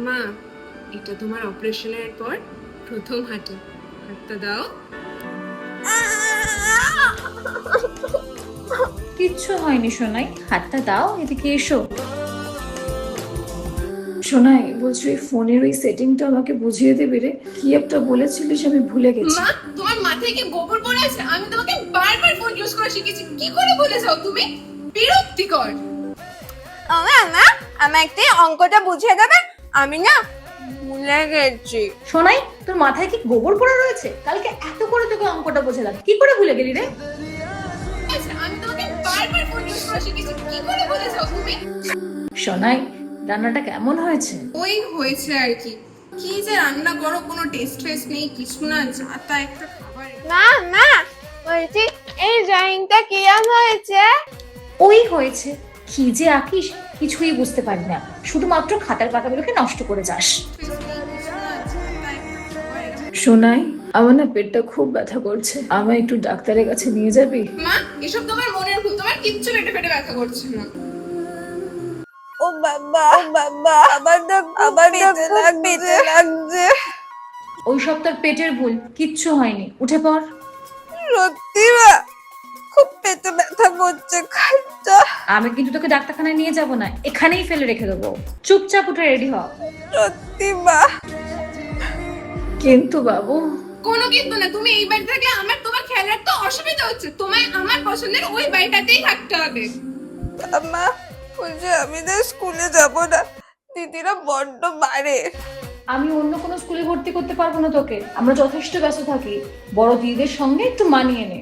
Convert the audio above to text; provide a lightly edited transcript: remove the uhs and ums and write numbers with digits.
মা, এটা তোমার অপারেশনের পর প্রথম হাঁটা। হাতটা দাও। কিচ্ছু হয়নি সোনাই, হাতটা দাও, এদিকে এসো। সোনাই, বলছি ওই ফোনের ওই সেটিংটা আমাকে বুঝিয়ে দেবে রে? কি একটা বলেছিলিস, আমি ভুলে গেছি। মা, তোমার মাথায় কি গোবর পড়ে আছে? আমি তোমাকে বারবার ফোন ইউজ করা শিখেছি, কি করে ভুলে যাও তুমি? বিরক্তিকর। মা আমাকে অঙ্কটা বুঝিয়ে দেবে, আমি না ভুলে গেছি। সোনাই, তোর মাথায় কি গোবর পড়ে রয়েছে? কালকে এত করে তোকে অঙ্কটা বোঝালাম, কি করে ভুলে গেলি রে? আমি তোমাকে বারবার ফোন ইউজ করা শিখেছি, কি করে ভুলে যাও তুমি? সোনাই, রান্নাটা কেমন হয়েছে? ওই হয়েছে আর কি। কি যে রান্না করো, কোনো টেস্ট ফেস্ট নেই, কিছু না, যা তা একটা খাবার। মা বলছি এই ড্রয়িংটা কিরম হয়েছে? ওই হয়েছে। কি যে আঁকিস কিছুই বুঝতে পারি না, শুধুমাত্র খাতার পাতাগুলোকে নষ্ট করে যাস। সোনাই, আমার না পেটটা খুব ব্যথা করছে, আমায় একটু ডাক্তারের কাছে নিয়ে যাবি? মা, এসব তোমার মনের ভুল, তোমার কিচ্ছু পেটে পেটে ব্যথা করছে না। ও বাবা আমার না পেটে লাগছে। ওই সব তোর পেটের ভুল, কিচ্ছু হয়নি, উঠে পড়। সত্যি মা, খুব পেটে ব্যথা করছে খাইটা। আমি কিন্তু তোকে ডাক্তারখানায় নিয়ে যাব না, এখানেই ফেলে রেখে দেবো। চুপচাপ উঠে রেডি হ। সত্যি মা। কিন্তু বাবু। কোনো কিন্তু না, তুমি এই বাড়ি থাকলে আমার তোমার খেয়াল রাখতে অসুবিধা হচ্ছে, তোমায় আমার পছন্দের ওই বাড়িটাতেই থাকতে হবে। মা বলছে আমি না স্কুলে যাব না, দিদিরা বড্ড মারে। আমি অন্য কোনো স্কুলে ভর্তি করতে পারবো না তোকে, আমরা যথেষ্ট ব্যস্ত থাকি, বড় দিদিদের সঙ্গে একটু মানিয়ে নে।